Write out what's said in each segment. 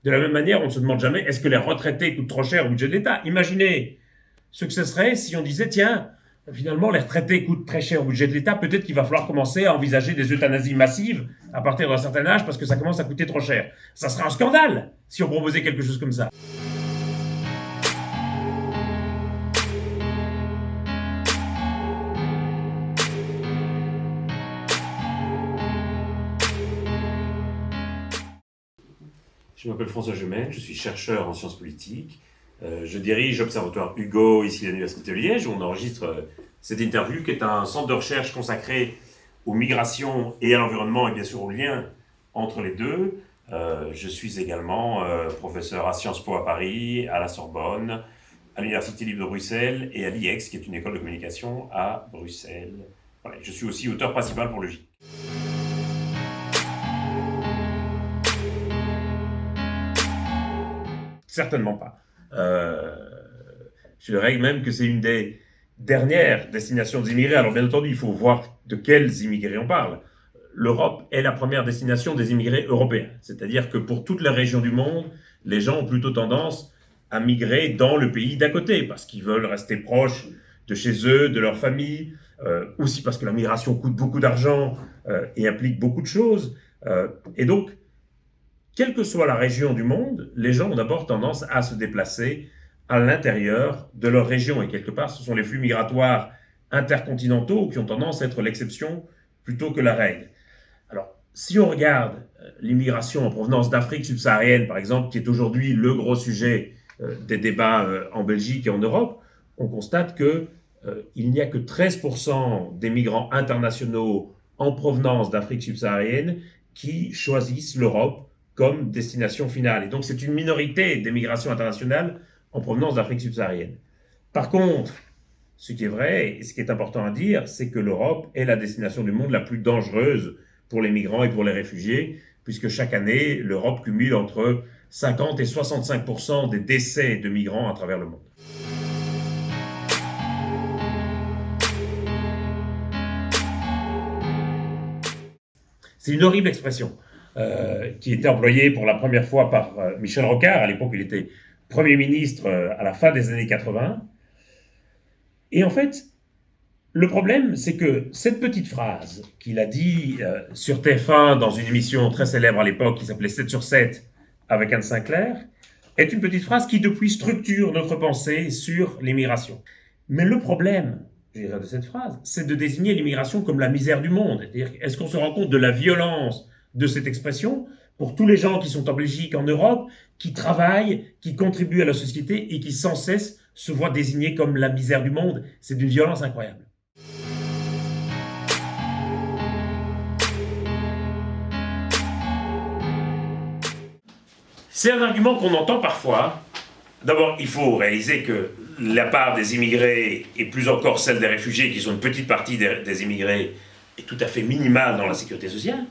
De la même manière, on ne se demande jamais est-ce que les retraités coûtent trop cher au budget de l'État. Imaginez ce que ce serait si on disait tiens, finalement, les retraités coûtent très cher au budget de l'État, peut-être qu'il va falloir commencer à envisager des euthanasies massives à partir d'un certain âge parce que ça commence à coûter trop cher. Ça serait un scandale si on proposait quelque chose comme ça. Je m'appelle François Gemène, je suis chercheur en sciences politiques. Je dirige l'Observatoire Hugo, ici à l'Université de Liège, où on enregistre cette interview, qui est un centre de recherche consacré aux migrations et à l'environnement, et bien sûr au lien entre les deux. Je suis également professeur à Sciences Po à Paris, à la Sorbonne, à l'Université libre de Bruxelles et à l'IEX, qui est une école de communication à Bruxelles. Voilà, je suis aussi auteur principal pour le GIEC. Certainement pas. Je dirais même que c'est une des dernières destinations des immigrés. Alors bien entendu, il faut voir de quels immigrés on parle. L'Europe est la première destination des immigrés européens. C'est-à-dire que pour toutes les régions du monde, les gens ont plutôt tendance à migrer dans le pays d'à côté, parce qu'ils veulent rester proches de chez eux, de leur famille, aussi parce que la migration coûte beaucoup d'argent et implique beaucoup de choses. Et donc, quelle que soit la région du monde, les gens ont d'abord tendance à se déplacer à l'intérieur de leur région. Et quelque part, ce sont les flux migratoires intercontinentaux qui ont tendance à être l'exception plutôt que la règle. Alors, si on regarde l'immigration en provenance d'Afrique subsaharienne, par exemple, qui est aujourd'hui le gros sujet des débats en Belgique et en Europe, on constate qu'il n'y a que 13% des migrants internationaux en provenance d'Afrique subsaharienne qui choisissent l'Europe comme destination finale. Et donc, c'est une minorité des migrations internationales en provenance d'Afrique subsaharienne. Par contre, ce qui est vrai et ce qui est important à dire, c'est que l'Europe est la destination du monde la plus dangereuse pour les migrants et pour les réfugiés, puisque chaque année, l'Europe cumule entre 50 et 65% des décès de migrants à travers le monde. C'est une horrible expression qui était employée pour la première fois par Michel Rocard. À l'époque, il était Premier ministre à la fin des années 80. Et en fait, le problème, c'est que cette petite phrase qu'il a dit sur TF1 dans une émission très célèbre à l'époque qui s'appelait 7 sur 7 avec Anne Sinclair, est une petite phrase qui depuis structure notre pensée sur l'immigration. Mais le problème, je dirais, de cette phrase, c'est de désigner l'immigration comme la misère du monde. C'est-à-dire, est-ce qu'on se rend compte de la violence de cette expression pour tous les gens qui sont en Belgique, en Europe, qui travaillent, qui contribuent à la société et qui sans cesse se voient désignés comme la misère du monde? C'est d'une violence incroyable. C'est un argument qu'on entend parfois. D'abord, il faut réaliser que la part des immigrés, et plus encore celle des réfugiés, qui sont une petite partie des immigrés, est tout à fait minimale dans la sécurité sociale.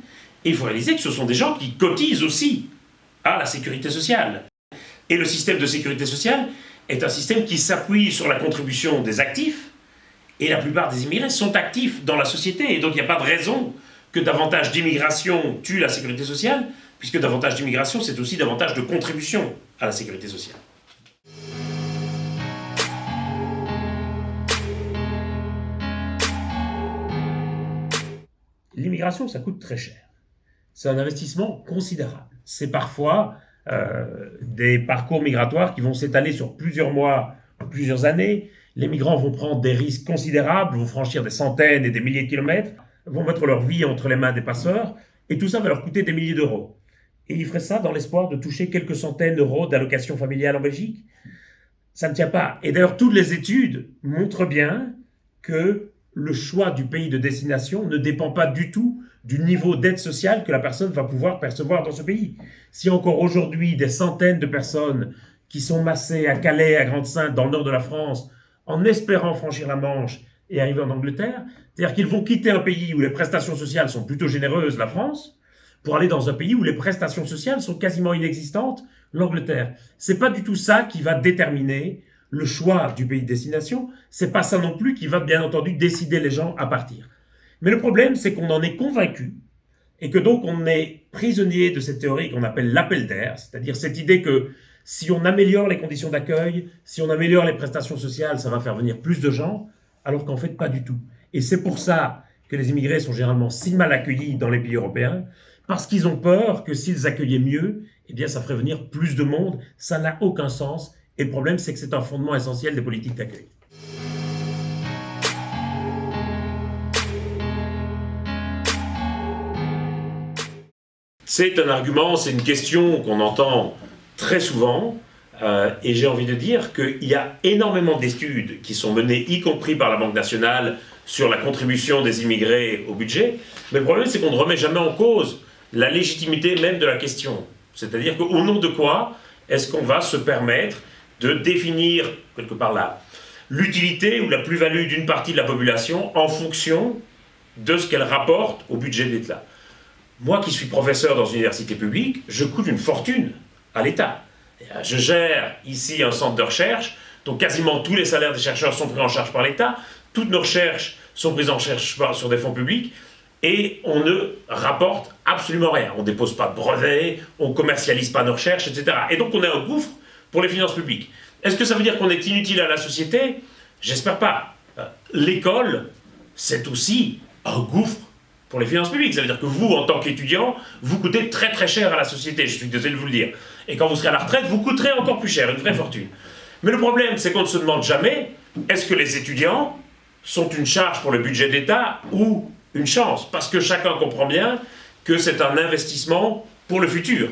Et il faut réaliser que ce sont des gens qui cotisent aussi à la sécurité sociale. Et le système de sécurité sociale est un système qui s'appuie sur la contribution des actifs, et la plupart des immigrés sont actifs dans la société. Et donc il n'y a pas de raison que davantage d'immigration tue la sécurité sociale, puisque davantage d'immigration, c'est aussi davantage de contribution à la sécurité sociale. L'immigration, ça coûte très cher. C'est un investissement considérable. C'est parfois des parcours migratoires qui vont s'étaler sur plusieurs mois, plusieurs années. Les migrants vont prendre des risques considérables, vont franchir des centaines et des milliers de kilomètres, vont mettre leur vie entre les mains des passeurs, et tout ça va leur coûter des milliers d'euros. Et ils feraient ça dans l'espoir de toucher quelques centaines d'euros d'allocation familiale en Belgique. Ça ne tient pas. Et d'ailleurs, toutes les études montrent bien que le choix du pays de destination ne dépend pas du tout du niveau d'aide sociale que la personne va pouvoir percevoir dans ce pays. Si encore aujourd'hui des centaines de personnes qui sont massées à Calais, à Grande-Synthe, dans le nord de la France, en espérant franchir la Manche et arriver en Angleterre, c'est-à-dire qu'ils vont quitter un pays où les prestations sociales sont plutôt généreuses, la France, pour aller dans un pays où les prestations sociales sont quasiment inexistantes, l'Angleterre. C'est pas du tout ça qui va déterminer le choix du pays de destination, c'est pas ça non plus qui va bien entendu décider les gens à partir. Mais le problème, c'est qu'on en est convaincu et que donc on est prisonniers de cette théorie qu'on appelle l'appel d'air, c'est-à-dire cette idée que si on améliore les conditions d'accueil, si on améliore les prestations sociales, ça va faire venir plus de gens, alors qu'en fait, pas du tout. Et c'est pour ça que les immigrés sont généralement si mal accueillis dans les pays européens, parce qu'ils ont peur que s'ils accueillaient mieux, eh bien, ça ferait venir plus de monde. Ça n'a aucun sens. Et le problème, c'est que c'est un fondement essentiel des politiques d'accueil. C'est un argument, c'est une question qu'on entend très souvent, et j'ai envie de dire qu'il y a énormément d'études qui sont menées, y compris par la Banque nationale, sur la contribution des immigrés au budget, mais le problème c'est qu'on ne remet jamais en cause la légitimité même de la question. C'est-à-dire qu'au nom de quoi est-ce qu'on va se permettre de définir, quelque part là, l'utilité ou la plus-value d'une partie de la population en fonction de ce qu'elle rapporte au budget de l'État. Moi qui suis professeur dans une université publique, je coûte une fortune à l'État. Je gère ici un centre de recherche, donc quasiment tous les salaires des chercheurs sont pris en charge par l'État, toutes nos recherches sont prises en charge sur des fonds publics, et on ne rapporte absolument rien. On ne dépose pas de brevets, on ne commercialise pas nos recherches, etc. Et donc on est un gouffre pour les finances publiques. Est-ce que ça veut dire qu'on est inutile à la société? J'espère pas. L'école, c'est aussi un gouffre pour les finances publiques. Ça veut dire que vous, en tant qu'étudiant, vous coûtez très très cher à la société, je suis désolé de vous le dire. Et quand vous serez à la retraite, vous coûterez encore plus cher, une vraie fortune. Mais le problème, c'est qu'on ne se demande jamais, est-ce que les étudiants sont une charge pour le budget d'État ou une chance? Parce que chacun comprend bien que c'est un investissement pour le futur.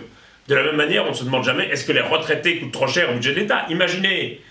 De la même manière, on ne se demande jamais, est-ce que les retraités coûtent trop cher au budget de l'État? Imaginez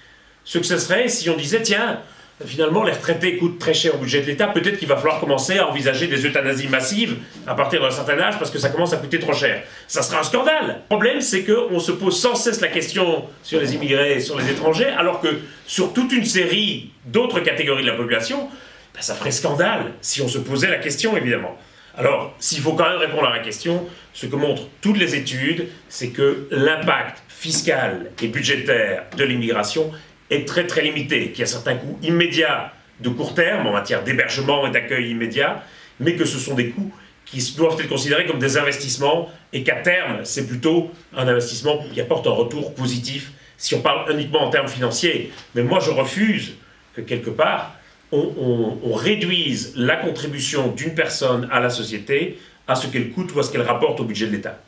ce que ce serait si on disait, tiens, finalement, les retraités coûtent très cher au budget de l'État, peut-être qu'il va falloir commencer à envisager des euthanasies massives à partir d'un certain âge parce que ça commence à coûter trop cher. Ça sera un scandale. Le problème, c'est qu'on se pose sans cesse la question sur les immigrés et sur les étrangers, alors que sur toute une série d'autres catégories de la population, ben, ça ferait scandale si on se posait la question, évidemment. Alors, s'il faut quand même répondre à la question, ce que montrent toutes les études, c'est que l'impact fiscal et budgétaire de l'immigration est très très limité, qu'il y a certains coûts immédiats de court terme en matière d'hébergement et d'accueil immédiat, mais que ce sont des coûts qui doivent être considérés comme des investissements et qu'à terme, c'est plutôt un investissement qui apporte un retour positif si on parle uniquement en termes financiers. Mais moi, je refuse que quelque part, on réduise la contribution d'une personne à la société à ce qu'elle coûte ou à ce qu'elle rapporte au budget de l'État.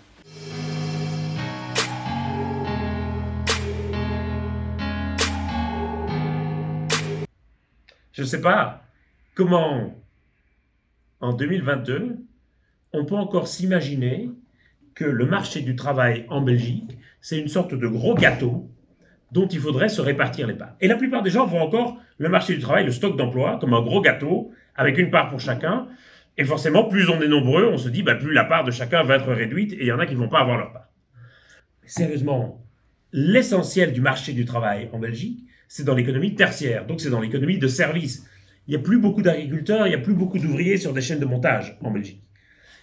Je ne sais pas comment, en 2022, on peut encore s'imaginer que le marché du travail en Belgique, c'est une sorte de gros gâteau dont il faudrait se répartir les parts. Et la plupart des gens voient encore le marché du travail, le stock d'emploi, comme un gros gâteau, avec une part pour chacun. Et forcément, plus on est nombreux, on se dit, plus la part de chacun va être réduite, et il y en a qui ne vont pas avoir leur part. Mais sérieusement, l'essentiel du marché du travail en Belgique, c'est dans l'économie tertiaire, donc c'est dans l'économie de services. Il n'y a plus beaucoup d'agriculteurs, il n'y a plus beaucoup d'ouvriers sur des chaînes de montage en Belgique.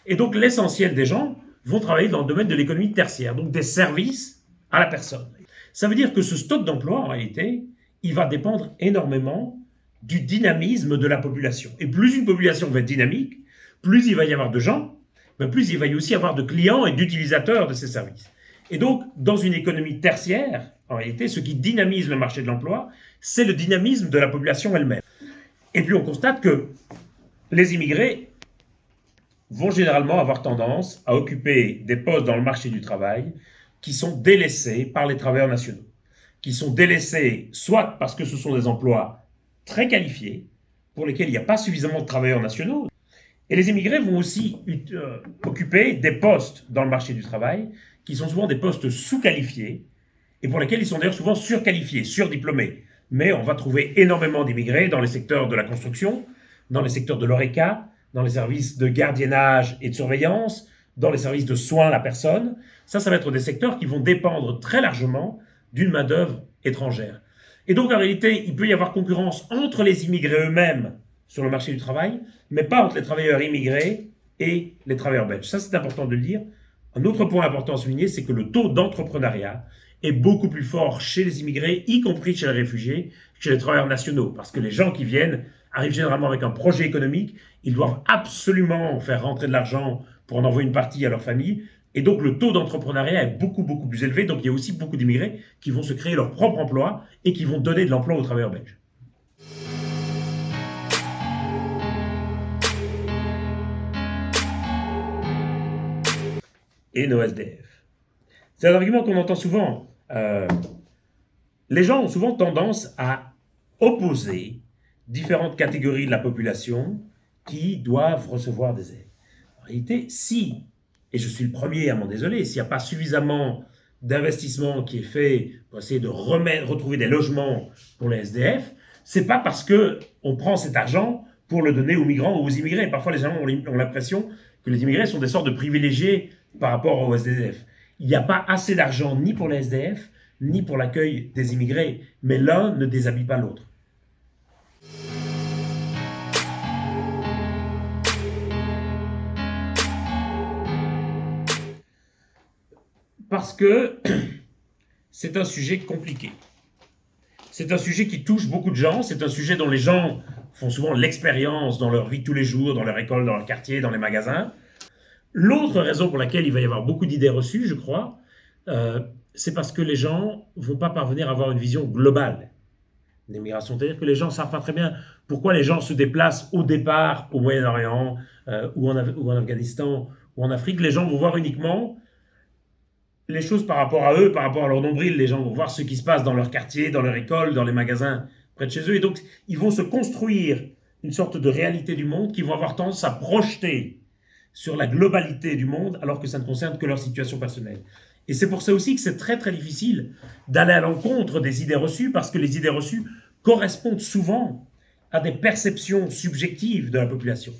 Et donc l'essentiel des gens vont travailler dans le domaine de l'économie tertiaire, donc des services à la personne. Ça veut dire que ce stock d'emploi, en réalité, il va dépendre énormément du dynamisme de la population. Et plus une population va être dynamique, plus il va y avoir de gens, plus il va y aussi avoir de clients et d'utilisateurs de ces services. Et donc, dans une économie tertiaire, en réalité, ce qui dynamise le marché de l'emploi, c'est le dynamisme de la population elle-même. Et puis on constate que les immigrés vont généralement avoir tendance à occuper des postes dans le marché du travail qui sont délaissés par les travailleurs nationaux, qui sont délaissés soit parce que ce sont des emplois très qualifiés, pour lesquels il n'y a pas suffisamment de travailleurs nationaux, et les immigrés vont aussi occuper des postes dans le marché du travail qui sont souvent des postes sous-qualifiés, et pour lesquels ils sont d'ailleurs souvent surqualifiés, surdiplômés. Mais on va trouver énormément d'immigrés dans les secteurs de la construction, dans les secteurs de l'ORECA, dans les services de gardiennage et de surveillance, dans les services de soins à la personne. Ça va être des secteurs qui vont dépendre très largement d'une main-d'œuvre étrangère. Et donc, en réalité, il peut y avoir concurrence entre les immigrés eux-mêmes sur le marché du travail, mais pas entre les travailleurs immigrés et les travailleurs belges. Ça, c'est important de le dire. Un autre point important à souligner, c'est que le taux d'entrepreneuriat est beaucoup plus fort chez les immigrés, y compris chez les réfugiés, chez les travailleurs nationaux, parce que les gens qui viennent arrivent généralement avec un projet économique, ils doivent absolument faire rentrer de l'argent pour en envoyer une partie à leur famille, Et donc le taux d'entrepreneuriat est beaucoup, beaucoup plus élevé. Donc il y a aussi beaucoup d'immigrés qui vont se créer leur propre emploi et qui vont donner de l'emploi aux travailleurs belges. Et nos SDF. C'est un argument qu'on entend souvent. Les gens ont souvent tendance à opposer différentes catégories de la population qui doivent recevoir des aides. En réalité, si, et je suis le premier à m'en désoler, s'il n'y a pas suffisamment d'investissement qui est fait pour essayer de retrouver des logements pour les SDF, c'est pas parce qu'on prend cet argent pour le donner aux migrants ou aux immigrés. Parfois, les gens ont l'impression que les immigrés sont des sortes de privilégiés par rapport aux SDF. Il n'y a pas assez d'argent ni pour les SDF, ni pour l'accueil des immigrés, mais l'un ne déshabille pas l'autre. Parce que c'est un sujet compliqué. C'est un sujet qui touche beaucoup de gens, c'est un sujet dont les gens font souvent l'expérience dans leur vie de tous les jours, dans leur école, dans leur quartier, dans les magasins. L'autre raison pour laquelle il va y avoir beaucoup d'idées reçues, je crois, c'est parce que les gens ne vont pas parvenir à avoir une vision globale des migrations. C'est-à-dire que les gens ne savent pas très bien pourquoi les gens se déplacent au départ au Moyen-Orient ou en Afghanistan ou en Afrique. Les gens vont voir uniquement les choses par rapport à eux, par rapport à leur nombril. Les gens vont voir ce qui se passe dans leur quartier, dans leur école, dans les magasins près de chez eux. Et donc, ils vont se construire une sorte de réalité du monde qui vont avoir tendance à projeter sur la globalité du monde, alors que ça ne concerne que leur situation personnelle. Et c'est pour ça aussi que c'est très très difficile d'aller à l'encontre des idées reçues, parce que les idées reçues correspondent souvent à des perceptions subjectives de la population.